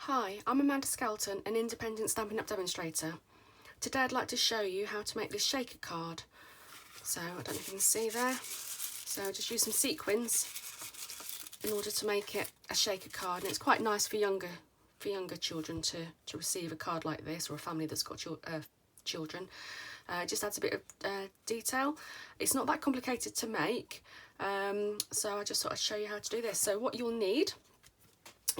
Hi, I'm Amanda Skelton, an independent Stampin' Up demonstrator. Today I'd like to show you how to make this shaker card. So, I don't know if you can see there. So just use some sequins in order to make it a shaker card, and it's quite nice for younger children to receive a card like this, or a family that's got children. It just adds a bit of detail. It's not that complicated to make, so I just thought I'd show you how to do this. So what you'll need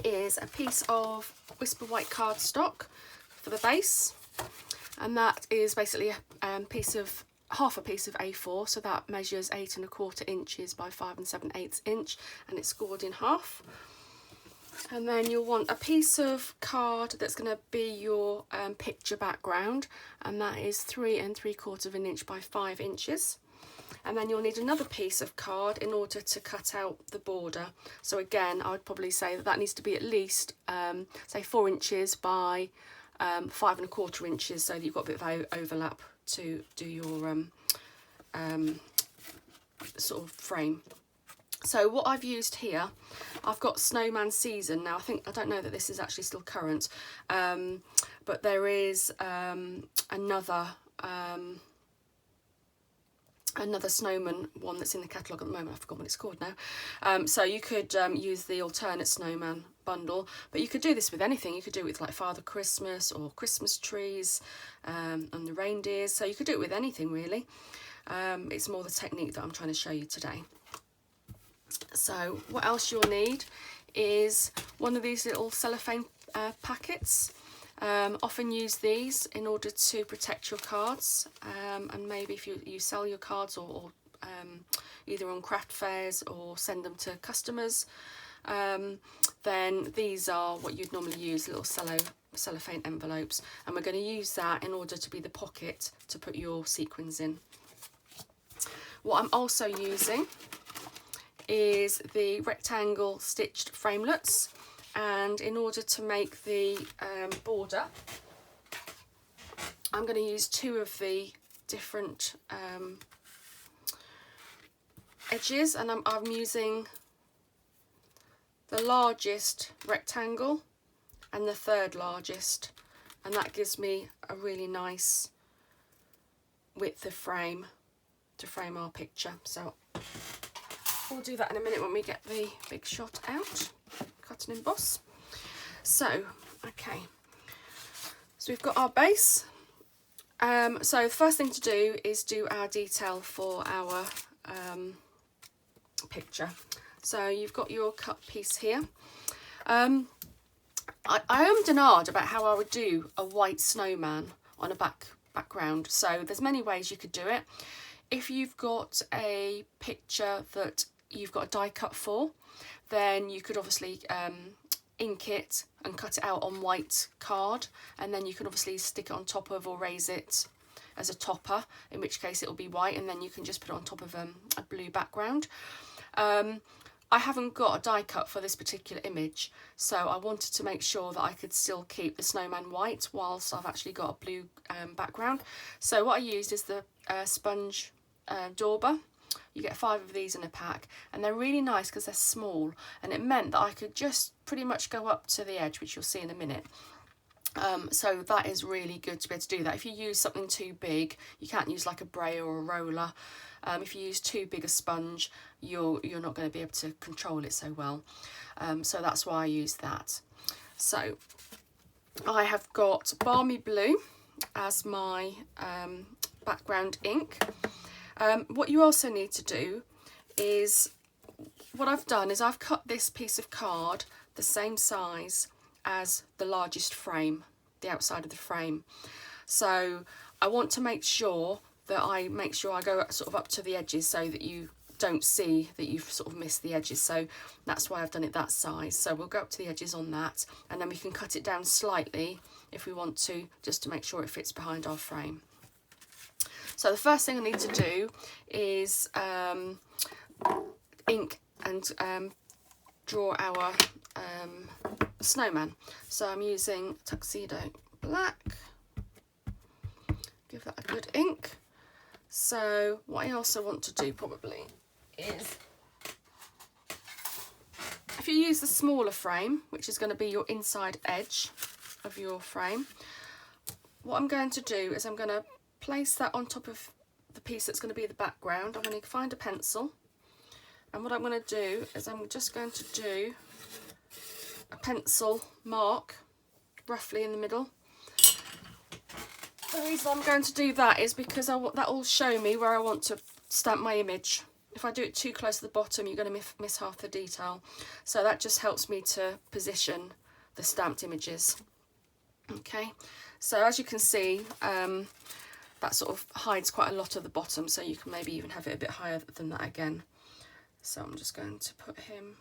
is a piece of Whisper White cardstock for the base, and that is basically half a piece of A4, so that measures 8 1/4 inches by 5 7/8 inch, and it's scored in half. And then you'll want a piece of card that's going to be your picture background, and that is 3 3/4 inch by 5 inches. And then you'll need another piece of card in order to cut out the border. So again, I would probably say that needs to be at least, say 4 inches by 5 1/4 inches, so that you've got a bit of overlap to do your sort of frame. So what I've used here, I've got Snowman Season. Now I don't know that this is actually still current, but there is another snowman one that's in the catalogue at the moment. I forgot what it's called now. So you could use the alternate snowman bundle, but you could do this with anything. You could do it with like Father Christmas or Christmas trees and the reindeers. So you could do it with anything really. It's more the technique that I'm trying to show you today. So what else you'll need is one of these little cellophane packets. Often use these in order to protect your cards, and maybe if you sell your cards or either on craft fairs or send them to customers, then these are what you'd normally use, little cellophane envelopes, and we're going to use that in order to be the pocket to put your sequins in. What I'm also using is the rectangle stitched framelets, and in order to make the border, I'm going to use 2 of the different edges, and I'm using the largest rectangle and the 3rd largest, and that gives me a really nice width of frame to frame our picture. So we'll do that in a minute when we get the big shot out, cut and emboss. So, okay, so we've got our base. So the first thing to do is do our detail for our picture. So you've got your cut piece here. I ummed and ahed about how I would do a white snowman on a background. So there's many ways you could do it. If you've got a picture that you've got a die cut for, then you could obviously ink it and cut it out on white card, and then you can obviously stick it on top of or raise it as a topper, in which case it will be white, and then you can just put it on top of a blue background. I haven't got a die cut for this particular image, so I wanted to make sure that I could still keep the snowman white whilst I've actually got a blue background. So what I used is the sponge dauber. You get 5 of these in a pack, and they're really nice because they're small, and it meant that I could just pretty much go up to the edge, which you'll see in a minute. So that is really good to be able to do that. If you use something too big, you can't use like a brayer or a roller. If you use too big a sponge, you're not going to be able to control it so well. So that's why I use that. So I have got Balmy Blue as my background ink. What you also need to do is, what I've done is I've cut this piece of card the same size as the largest frame, the outside of the frame. So I want to make sure that I go sort of up to the edges so that you don't see that you've sort of missed the edges. So that's why I've done it that size. So we'll go up to the edges on that, and then we can cut it down slightly if we want to, just to make sure it fits behind our frame. So the first thing I need to do is ink and draw our snowman. So I'm using Tuxedo Black. Give that a good ink. So what I also want to do probably is, if you use the smaller frame, which is going to be your inside edge of your frame, what I'm going to do is I'm going to place that on top of the piece that's going to be the background. I'm going to find a pencil, and what I'm going to do is I'm just going to do a pencil mark roughly in the middle. The reason I'm going to do that is because that will show me where I want to stamp my image. If I do it too close to the bottom, you're going to miss half the detail. So that just helps me to position the stamped images. Okay, so as you can see, that sort of hides quite a lot of the bottom, so you can maybe even have it a bit higher than that again. So I'm just going to put him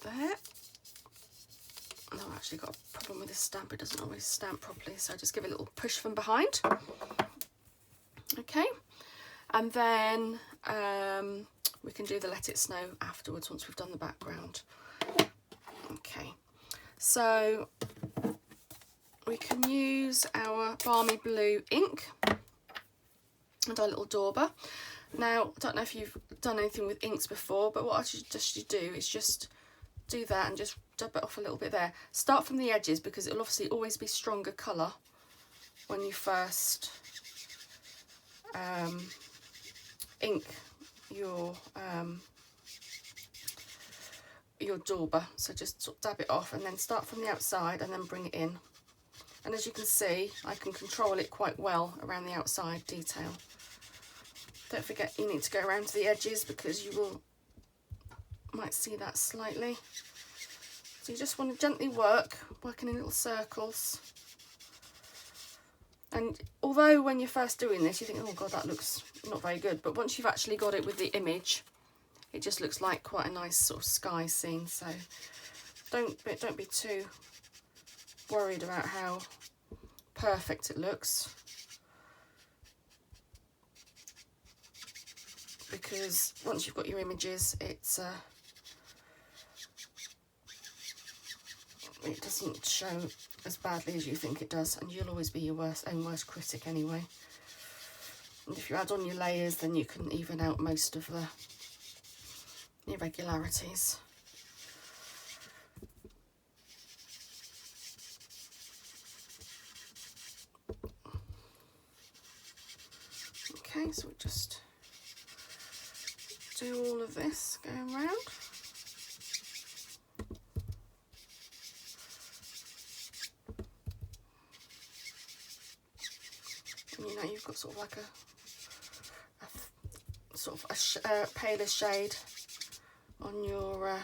there. Oh, I've actually got a problem with this stamp, it doesn't always stamp properly, so I just give it a little push from behind. Okay, and then we can do the Let It Snow afterwards once we've done the background. Okay, so we can use our Balmy Blue Ink and our little dauber. Now, I don't know if you've done anything with inks before, but what I suggest you do is just do that and just dab it off a little bit there. Start from the edges because it'll obviously always be stronger colour when you first ink your dauber. So just sort of dab it off and then start from the outside and then bring it in. And as you can see, I can control it quite well around the outside detail. Don't forget you need to go around to the edges because you might see that slightly. So you just want to gently working in little circles. And although when you're first doing this, you think, oh God, that looks not very good. But once you've actually got it with the image, it just looks like quite a nice sort of sky scene. So don't be too worried about how perfect it looks. Because once you've got your images, it doesn't show as badly as you think it does, and you'll always be your own worst critic anyway. And if you add on your layers, then you can even out most of the irregularities. Okay, so we just do all of this going round. And you know you've got sort of like a paler shade on your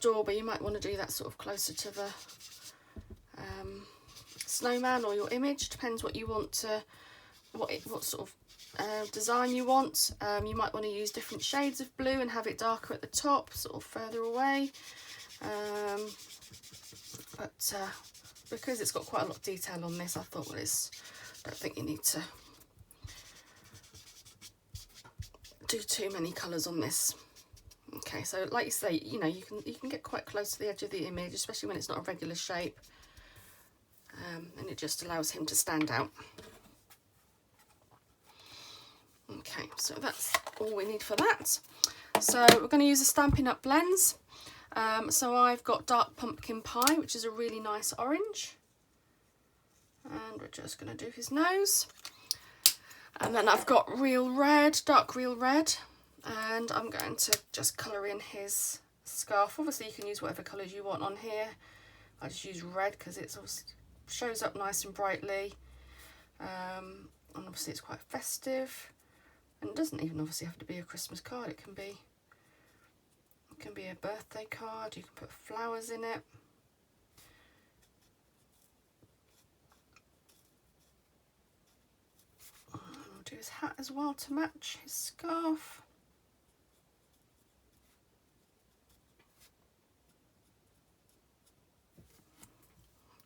dauber. You might want to do that sort of closer to the snowman or your image. Depends what you want to, what sort of design you want. You might want to use different shades of blue and have it darker at the top, sort of further away. But because it's got quite a lot of detail on this, I thought, well, don't think you need to do too many colours on this. Okay, so like you say, you know, you can get quite close to the edge of the image, especially when it's not a regular shape, and it just allows him to stand out. Okay, so that's all we need for that. So we're going to use a Stampin' Up blends. So I've got Dark Pumpkin Pie, which is a really nice orange, and we're just going to do his nose. And then I've got Real Red, Dark Real Red, and I'm going to just colour in his scarf. Obviously you can use whatever colours you want on here. I just use red because it shows up nice and brightly, and obviously it's quite festive, and it doesn't even obviously have to be a Christmas card. It can be a birthday card. You can put flowers in it. And we'll do his hat as well to match his scarf.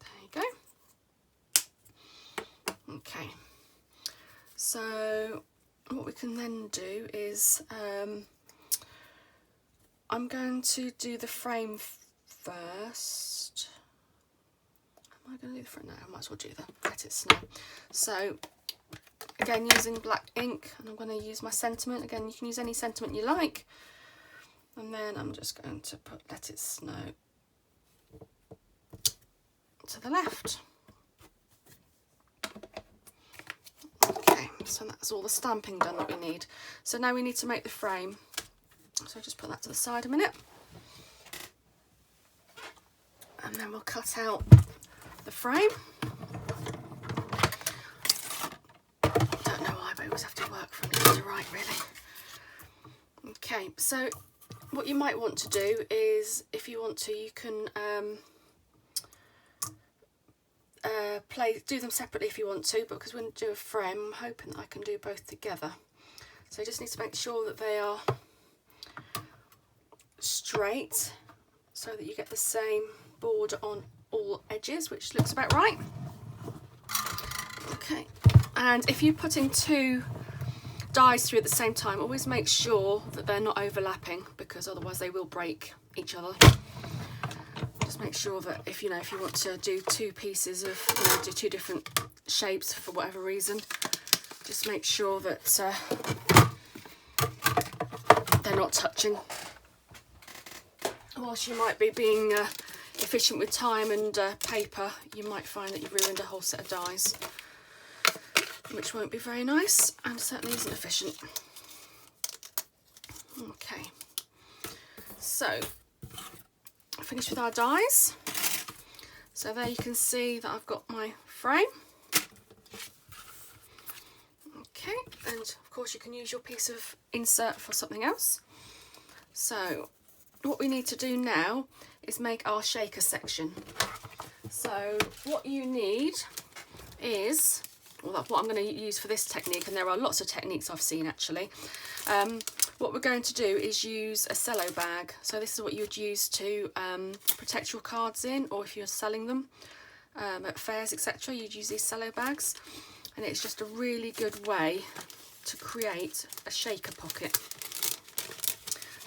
There you go. Okay, so what we can then do is I'm going to do the frame first. Am I going to do the front? No, I might as well do the Let It Snow. So again using black ink, and I'm going to use my sentiment. Again, you can use any sentiment you like. And then I'm just going to let it snow to the left. Okay, so that's all the stamping done that we need. So now we need to make the frame. So just put that to the side a minute. And then we'll cut out the frame. Don't know why, but I always have to work from left to right, really. Okay, so what you might want to do is, if you want to, you can do them separately if you want to, but because we're going to do a frame, I'm hoping that I can do both together. So you just need to make sure that they are straight so that you get the same border on all edges, which looks about right. Okay, and if you're putting two dies through at the same time, always make sure that they're not overlapping, because otherwise they will break each other. Just make sure that if you want to do two pieces of, do two different shapes for whatever reason, just make sure that they're not touching. Whilst you might be being efficient with time and paper, you might find that you've ruined a whole set of dies, which won't be very nice and certainly isn't efficient. Okay, so finished with our dies. So there you can see that I've got my frame. Okay, and of course you can use your piece of insert for something else. So what we need to do now is make our shaker section. So what you need is, well, that's what I'm going to use for this technique, and there are lots of techniques I've seen actually. What we're going to do is use a cello bag. So this is what you would use to protect your cards in, or if you're selling them at fairs, etc., you'd use these cello bags, and it's just a really good way to create a shaker pocket.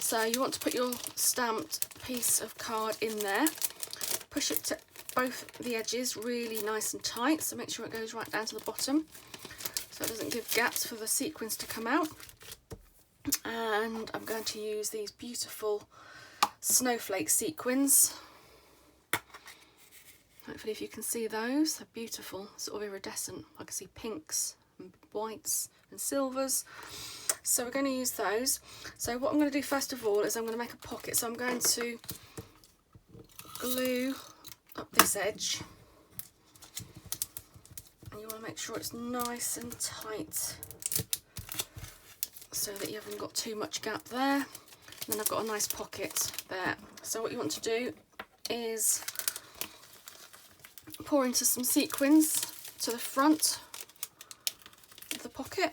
So you want to put your stamped piece of card in there, push it to both the edges really nice and tight, so make sure it goes right down to the bottom so it doesn't give gaps for the sequins to come out. And I'm going to use these beautiful snowflake sequins. Hopefully if you can see those, they're beautiful, sort of iridescent. I can see pinks and whites and silvers. So we're going to use those. So what I'm going to do first of all is I'm going to make a pocket. So I'm going to glue up this edge. And you want to make sure it's nice and tight so that you haven't got too much gap there. And then I've got a nice pocket there. So what you want to do is pour into some sequins to the front of the pocket.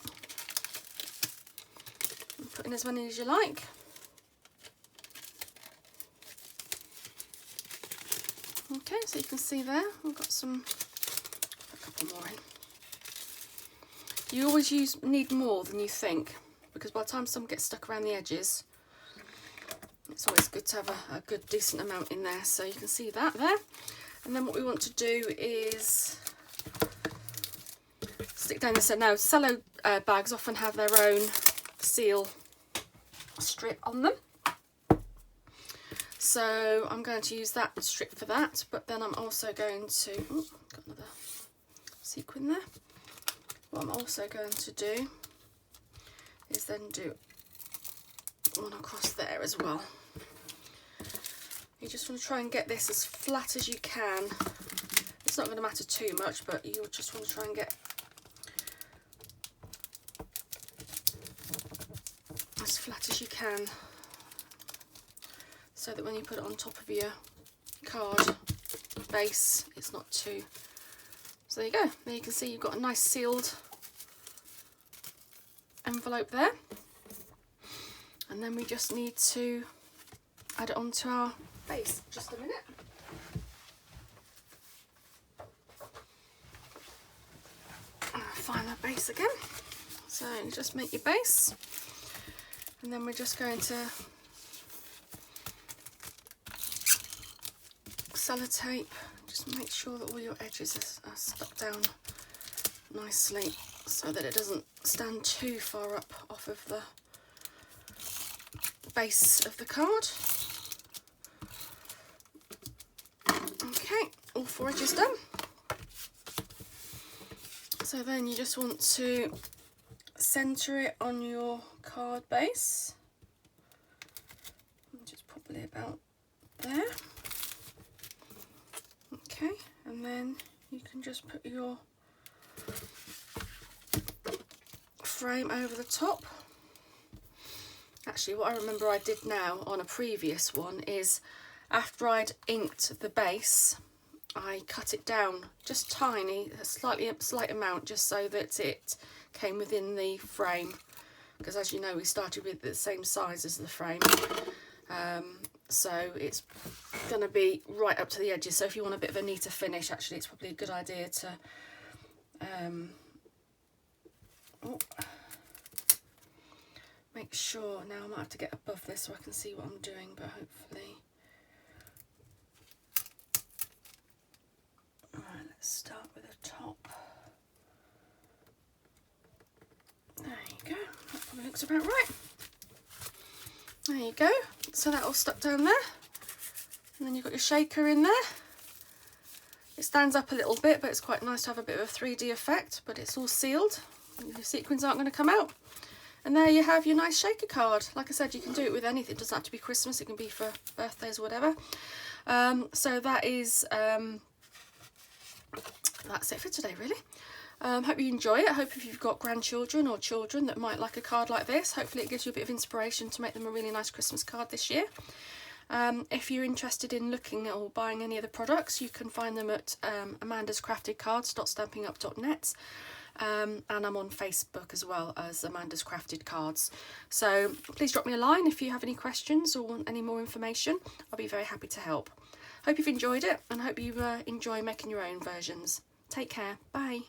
And put in as many as you like. Okay, so you can see there, we've got a couple more in. You always need more than you think, because by the time some get stuck around the edges, it's always good to have a good decent amount in there. So you can see that there. And then what we want to do is stick down this. Now cello bags often have their own seal strip on them. So I'm going to use that strip for that, but then I'm also going to, got another sequin there. What I'm also going to do is then do one across there as well. You just want to try and get this as flat as you can. It's not going to matter too much, but you just want to try and get as flat as you can, so that when you put it on top of your card base, it's not too... So there you go. There you can see you've got a nice sealed envelope there. And then we just need to add it onto our base. Just a minute. Find our base again. So you just make your base. And then we're just going to sellotape, just make sure that all your edges are stuck down nicely so that it doesn't stand too far up off of the base of the card. Okay, all 4 edges done. So then you just want to centre it on your card base, just probably about there. Okay, and then you can just put your frame over the top. Actually, what I remember I did now on a previous one is after I'd inked the base, I cut it down just tiny, a slight amount, just so that it came within the frame, because as you know we started with the same size as the frame, so it's going to be right up to the edges. So if you want a bit of a neater finish, actually it's probably a good idea to make sure. Now I might have to get above this so I can see what I'm doing, but hopefully. Alright, let's start with the top. There you go, that probably looks about right. There you go, so that all stuck down there. And then you've got your shaker in there. It stands up a little bit, but it's quite nice to have a bit of a 3D effect, but it's all sealed. Your sequins aren't going to come out. And there you have your nice shaker card. Like I said, you can do it with anything. It doesn't have to be Christmas, it can be for birthdays or whatever. So that is, that's it for today, really. Hope you enjoy it. I hope if you've got grandchildren or children that might like a card like this, hopefully it gives you a bit of inspiration to make them a really nice Christmas card this year. If you're interested in looking or buying any of the products, you can find them at amandascraftedcards.stampinup.net. And I'm on Facebook as well as Amanda's Crafted Cards. So please drop me a line if you have any questions or want any more information. I'll be very happy to help. Hope you've enjoyed it and hope you enjoy making your own versions. Take care. Bye.